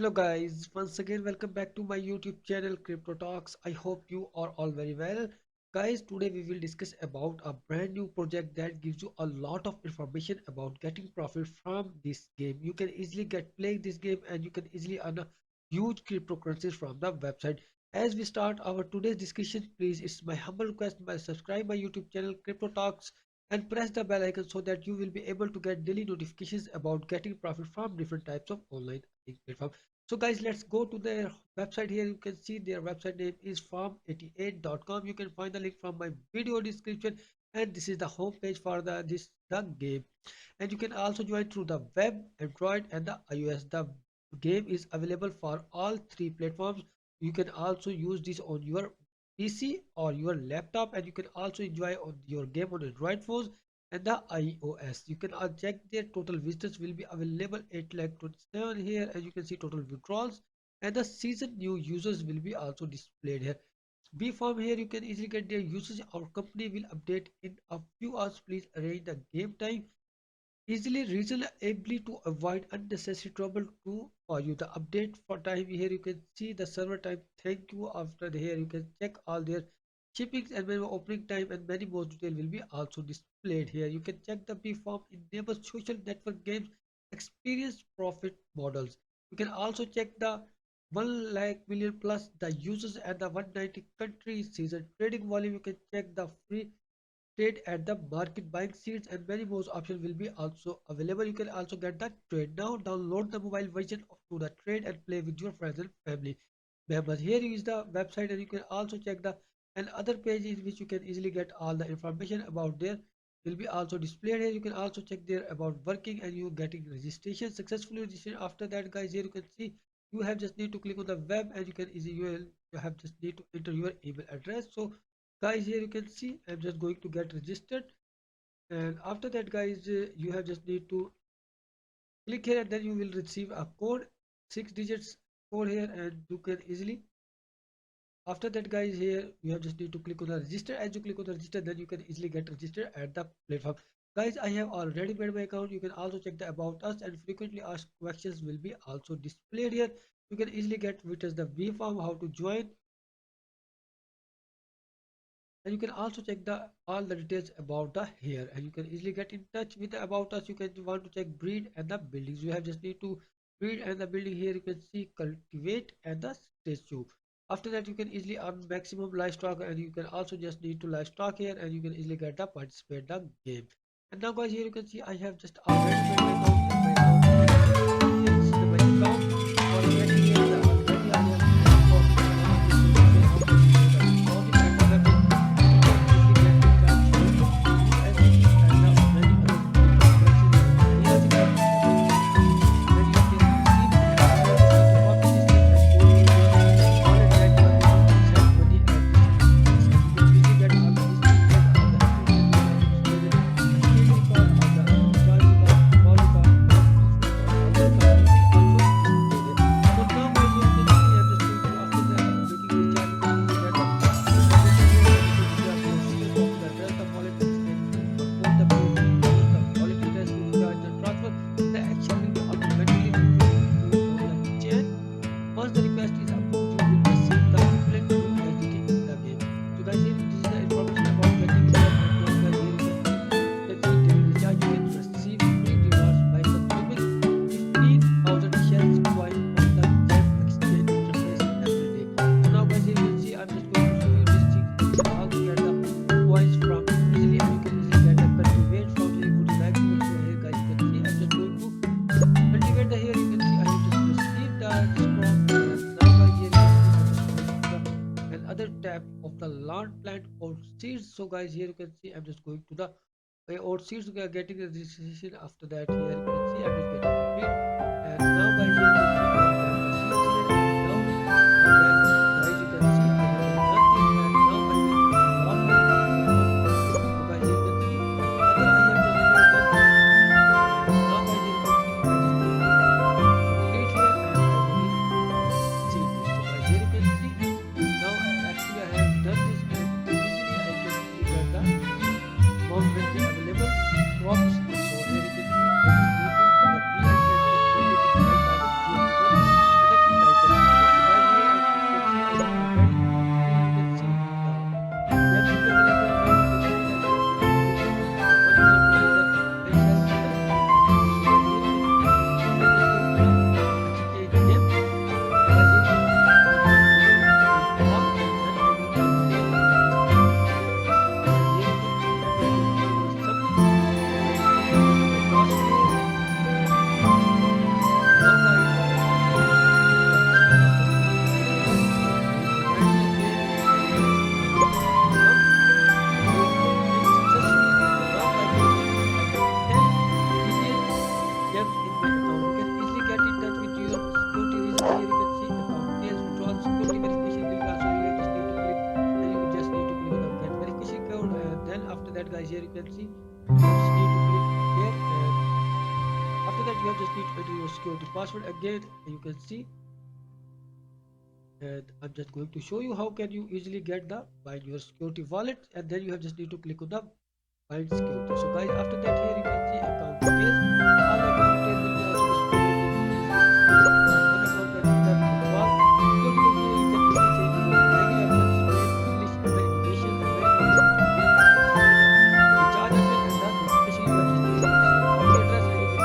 Hello guys, once again welcome back to my YouTube channel Crypto Talks. I hope you are all very well. Guys, today we will discuss about a brand new project that gives you a lot of information about getting profit from this game. You can easily get playing this game and you can easily earn a huge cryptocurrencies from the website. As we start our today's discussion, please it's my humble request by subscribe my YouTube channel Crypto Talks and press the bell icon so that you will be able to get daily notifications about getting profit from different types of online earning platforms. So guys, let's go to their website. Here you can see their website name is farm88.com. You can find the link from my video description, and this is the home page for the game. And you can also join through the web, Android and the iOS. The game is available for all three platforms. You can also use this on your PC or your laptop, and you can also enjoy on your game on Android phones and the iOS. You can check their total visitors will be available 8 lakh 27 here, and you can see total withdrawals and the season new users will be also displayed here. B form here you can easily get their usage. Our company will update in a few hours. Please arrange the game time easily reasonably to avoid unnecessary trouble to for you. The update for time here you can see the server time. Thank you. After here you can check all their shippings and many opening time and many more detail will be also displayed here. You can check the B form enable social network games experience profit models. You can also check the 1 lakh million plus the users and the 190 countries season trading volume. You can check the free trade at the market. Buying seeds and many more options will be also available. You can also get the trade. Now download the mobile version of to the trade and play with your friends and family members. Here is the website, and you can also check the and other page in which you can easily get all the information about there will be also displayed here. You can also check there about working and you getting registration successfully registered. After that guys, here you can see you have just need to click on the web and you can easily you have just need to enter your email address. So guys, here you can see I'm just going to get registered, and after that guys, you have just need to click here and then you will receive a code, 6 digits code here, and you can easily after that guys, here you have just need to click on the register. As you click on the register, then you can easily get registered at the platform. Guys, I have already made my account. You can also check the about us and frequently asked questions will be also displayed here. You can easily get which is the V form, how to join, and you can also check the all the details about the here, and you can easily get in touch with the about us. You can want to check breed and the buildings. You have just need to breed and the building. Here you can see cultivate and the statue. After that you can easily earn maximum livestock, and you can also just need to livestock here, and you can easily get the participate the game. And now guys, here you can see I have just already made my account, and my account here, this is my account already here. The already I have once the request is approved, you will receive the equivalent USDT in the game. So guys, here this is the information about getting reward and now guys, here you can see daily recharge. You can receive free rewards by consuming 15,000 shells coin on the gem exchange interface every day. So now guys, here you can see I'm just going to show you this thing. You can also get the coins from easily, and you can easily get a cultivate from here. Would you like to? So here guys, you can see I'm just going to cultivate the here. You can see I have just received the discount. Other tab of the land plant or seeds. So guys, here you can see I'm just going to the or seeds. We are getting the registration. After that, here you can see I'm just getting complete, and now guys, here you can see I have the seeds here, and now guys you can see I have done this, and now I will log in into my account. So guys, here you can see other I have just done this, and now guys, here you can see I just going to complete here, and I will see this. So guys, here you can see now actually I have done this, and easily I can see that the amount will be available crops. So here you can see I just need to the free and can get 20 to 25 by the free. see you just need to click here, and after that you have just need to enter your security password again. You can see, and I'm just going to show you how can you easily get the bind your security wallet, and then you have just need to click on the bind security. So guys, after that here you can see account details. All the account details will be also displayed. You can easily switch from one account that is the withdrawal. Security will be here. You can easily change your regular funds, Spain, English, and the education, and very important to pay and just the recharge option and the notification. You have just need to use your account address, and you can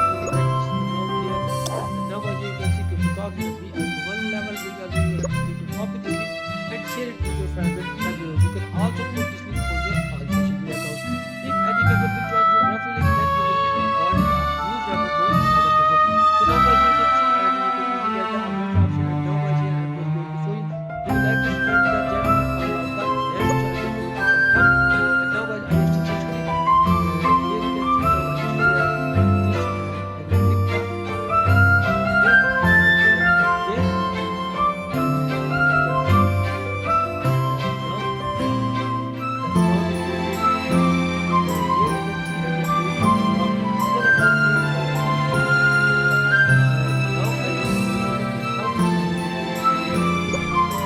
easily get this account here. And now as you can see, crypto talk is a VIP1 level. You have just need to copy this link and share it with your friends and family. You can also put this link on your all social media accounts. If any member will join your referral link, then you will be awarded a huge referral bonus inside the platform. So now guys, you can see, and you can easily get the amount option. And now guys, here I'm just going to show you. If you like this friends, then just follow the next, so I'm just going to confirm. And now guys, I have successfully, here you can see now I just share this, and I will click the here, here, you can see, and now the amount is going to be, and here you can see I'm just going to swap another account here with the account details, and now I just need to confirm this, and you can easily get the,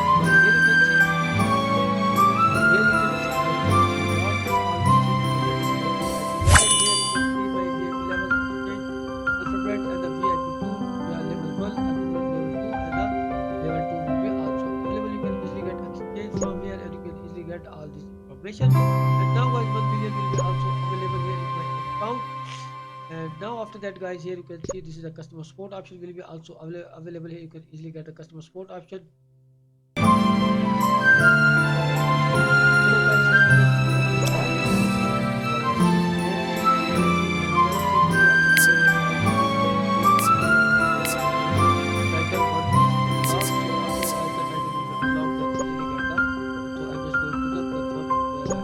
and here you can see, here you can see I just bought this all these things. You can just go to VIP level. Here you can see my VIP level exchange alphabet, and the VIP2 we are level 1, alphabet level 2, and the level 2 will be also available. You can easily get exchange from here, and you can easily get all this information. And now guys, 1 billion will be also available here in my account. And now after that guys, here you can see this is a customer support option will be also available here. You can easily get a customer support option. So now guys, here you can see when you are here, you can see for the seeds, more seeds will be free, and current seed will be also available. You can easily get here title on this blog. So after the title will be unlocked, then easily get the. So I'm just going to the confirm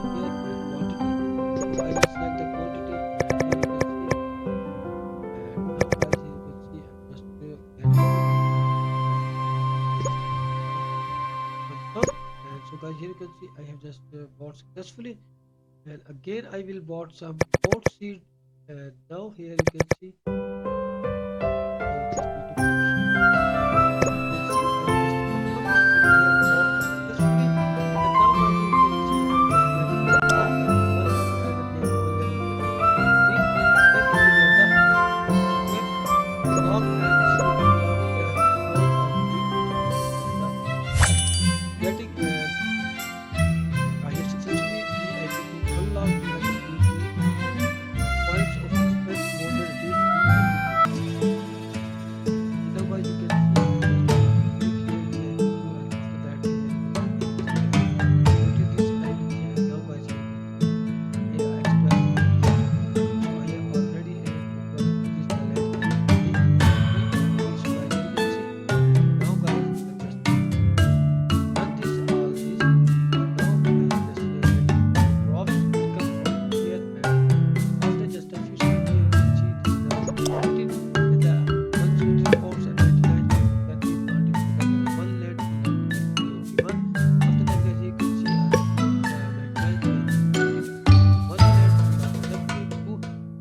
here and quantity. So I will select the quantity, and here you can see, and now guys, here you can see I'm just getting it, and confirm. And so guys, here you can see I have just bought successfully, and again I will bought some more seed. And now here you can see I just need to click here, and you can see I have just confirmed this, and I have bought successfully. And now guys, here you can see I'm just waiting for the VIP1 level, and the VIP1 level will be free. Then you will get the web log, and this will be log before I will be getting, and I have successfully be able to unlock. You have just need to points of expense more than reach VIP2. And now guys, you can see I'm just going to click here VIP2, and after that here you can see I just selected this, and now guys, here you can see here extra information. So I have already opened this talent NFT free. So guys, here you can see now guys, I have just done this all this, and now I have just getting the props will come from here. And after just a few seconds here you can see this is the level 14, and the 1, 2, 3, 4, and 99 can be planted for the level 1 land in the VIP1. After that guys, you can see 99 can be planted for the level 1 land, and after that VIP2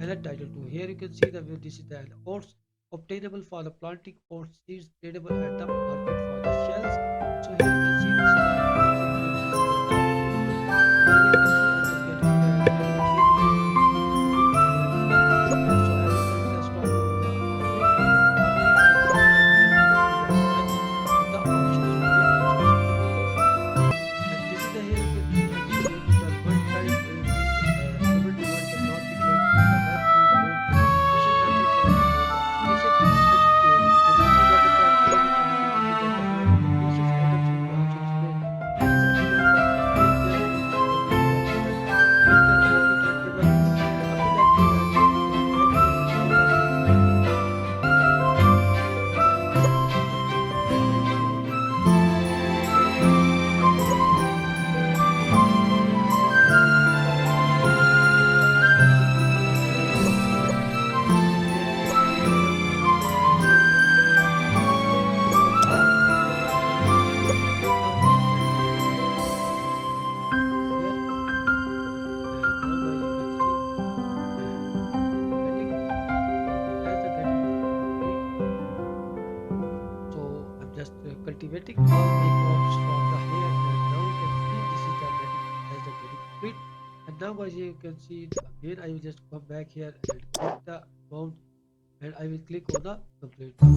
and a title 2. Here you can see that this is the oats obtainable for the planting, oats seeds tradable at the market for the shells. So here you can see this is the exact way to easily get the oats. So guys, here you can see I'm just getting 3 million free vanilla, and so I will send the stock over the offering, and after it I think that here you can see the done, and the options will be also displayed here. And this is the here you can see I'm just going to tell one time please able to one cannot be claimed on the web. Use more efficient method for the more the application and claim it. You can easily get the claim it, and you can easily get the here applications items in cultivating all my crops from the here, and now you can see this is the getting as the getting complete. And now guys here you can see again I will just come back here and click the amount, and I will click on the complete now. So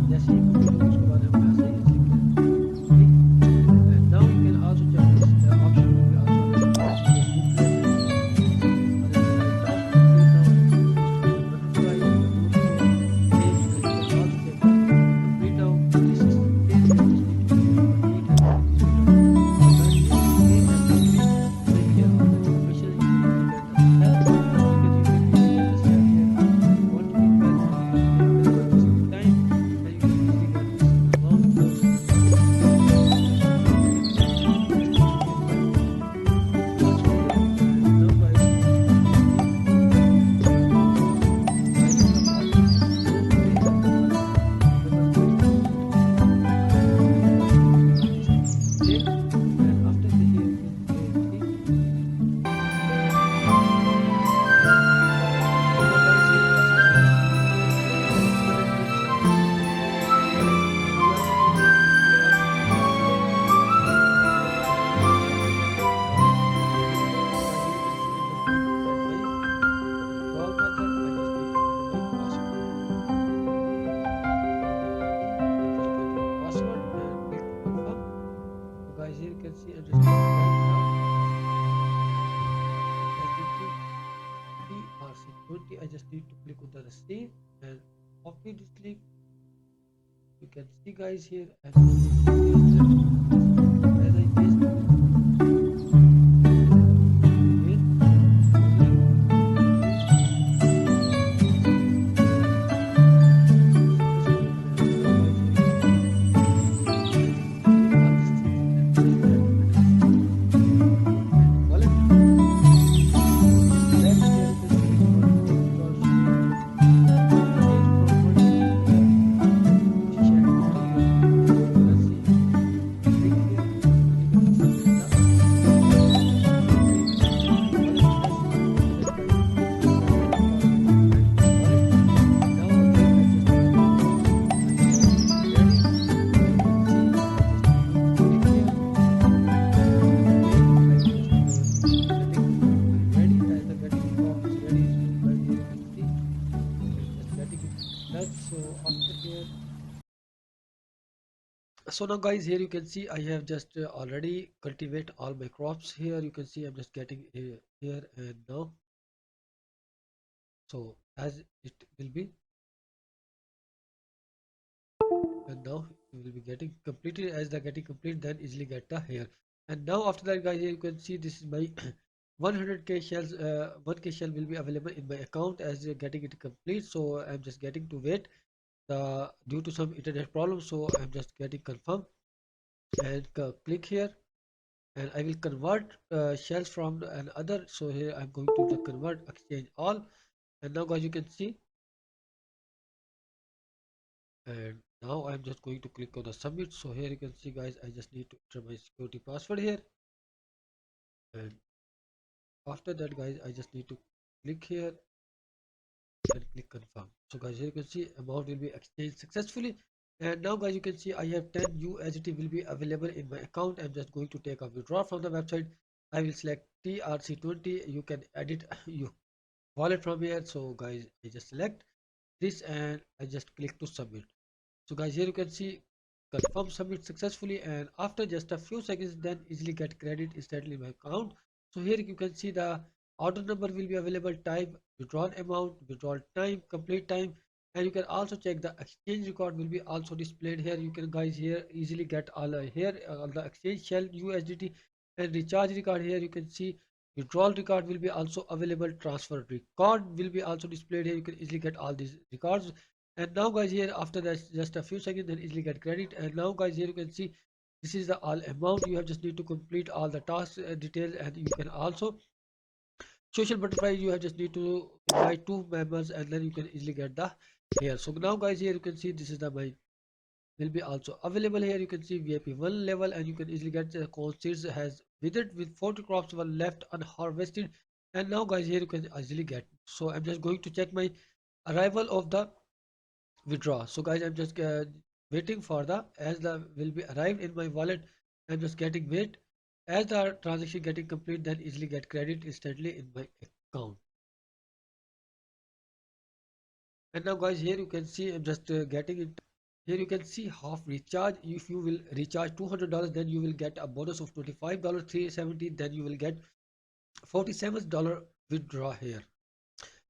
जैसे ही complete होगी उसके बाद हम यहाँ से easily click, and now you can also check this option will be also available as USDTILive and other side task complete. Now I'm going to use social butterfly, USDTILive page, and you can also check the complete. Now this is again you just need to click on complete, and then easily get all done here. Again I'm going to click here on the information. You can easily get the cell. You can easily get the cell here. If you want to be available this time, then you can easily get this amount. So you can see this is my also here. And now guys you can see I have already closed the page and now guys it will be available. So you can easily just save, and after the here you can click. So now guys here as I have seen here 100k shares and USDT will be also available here. And now guys here you can see the withdrawal method. So guys here you can see I'm just going to add my withdrawal method. I just need to enter my password. I'm just getting the password and click to confirm. So guys here you can see I'm just going to write the USDT TRC20. I just need to click on the receive and copy this link. You can see guys here I'm just going to paste that. As I paste it, again slowly copy successfully, and now guys here you can see I just delete all these things and change that address and wallet. Then here you can see it's not withdraw share, change from money to NFT share into USDT currency. You can click here and you can select the same wallet address. So that guys this is the getting password generated by wallet. And now again I just need to my crop will be ready. So you can see I just need to click here, and again I will just setting my ready as the getting crop is ready. So guys here you can see I'm just getting it done. So after here, so now guys here you can see I have just already cultivate all my crops. Here you can see I'm just getting here and now, so as it will be, and now you will be getting completed. As the getting complete, then easily get the here. And now after that guys here you can see this is my 100k shells. 1k shell will be available in my account as you're getting it complete. So I'm just getting to wait due to some internet problem. So I'm just getting confirm and click here, and I will convert shells from another. So here I'm going to the convert exchange all, and now guys you can see, and now I'm just going to click on the submit. So here you can see guys I just need to enter my security password here, and after that guys I just need to click here and click confirm. So guys here you can see amount will be exchanged successfully, and now guys you can see I have 10 USDT will be available in my account. I'm just going to take a withdraw from the website. I will select TRC20. You can edit your wallet from here. So guys I just select this and I just click to submit. So guys here you can see confirm submit successfully, and after just a few seconds then easily get credit instantly in my account. So here you can see the order number will be available, type, withdrawn amount, withdrawal time, complete time, and you can also check the exchange record will be also displayed here. You can guys here easily get all here all the exchange shell USDT and recharge record. Here you can see withdrawal record will be also available, transfer record will be also displayed here. You can easily get all these records. And now guys here after that just a few seconds then easily get credit. And now guys here you can see this is the all amount. You have just need to complete all the tasks details, and you can also social butterfly. You have just need to invite two members and then you can easily get the here. So now guys here you can see this is the my will be also available here. You can see VIP 1 level, and you can easily get the corn seeds has withered with 40 crops were left unharvested. And now guys here you can easily get. So I'm just going to check my arrival of the withdraw. So guys I'm just waiting for the as the will be arrived in my wallet. I'm just getting wait as the transaction getting complete, then easily get credit instantly in my account. And now guys, here you can see I'm just getting it. Here you can see half recharge. If you will recharge $200, then you will get a bonus of $25, 370. Then you will get $47 withdraw here.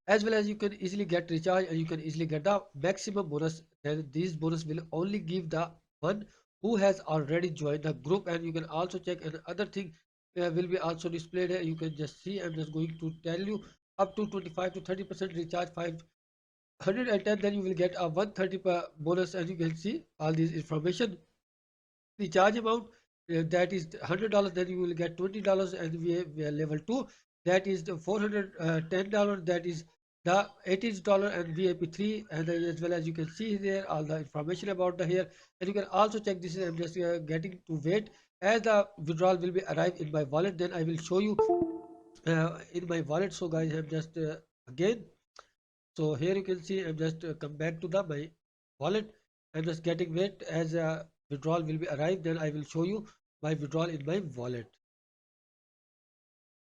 As well as you can easily get recharge and you can easily get the maximum bonus. Then these bonus will only give the one who has already joined the group. And you can also check another thing will be also displayed here. You can just see. I'm just going to tell you up to 25 to 30% recharge 510, then you will get a 130 per bonus. And you can see all these information. The charge amount that is $100, then you will get $20. And we are level 2, that is the $410, that is the $80, and VIP 3. And then as well as you can see there all the information about the here. And you can also check this is I'm just getting to wait as the withdrawal will be arrived in my wallet. Then I will show you in my wallet. So guys, I'm just again, so here you can see I'm just come back to the my wallet. I'm just getting wait as a withdrawal will be arrived. Then I will show you my withdrawal in my wallet.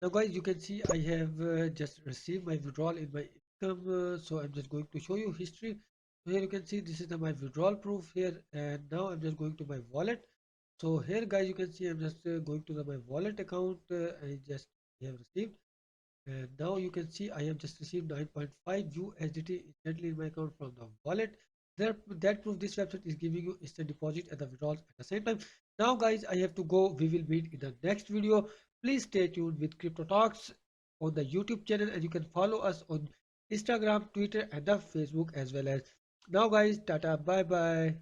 Now guys, you can see I have just received my withdrawal in my income. So I'm just going to show you history. So here you can see this is my withdrawal proof here. And now I'm just going to my wallet. So here guys, you can see I'm just going to my wallet account. I just have received. And now you can see I have just received 9.5 USDT instantly in my account from the wallet. There, that proof this website is giving you instant deposit and the withdrawals at the same time. Now guys, I have to go. We will meet in the next video. Please stay tuned with Crypto Talks on the YouTube channel, and you can follow us on Instagram, Twitter, and the Facebook as well as. Now guys, tata, bye bye.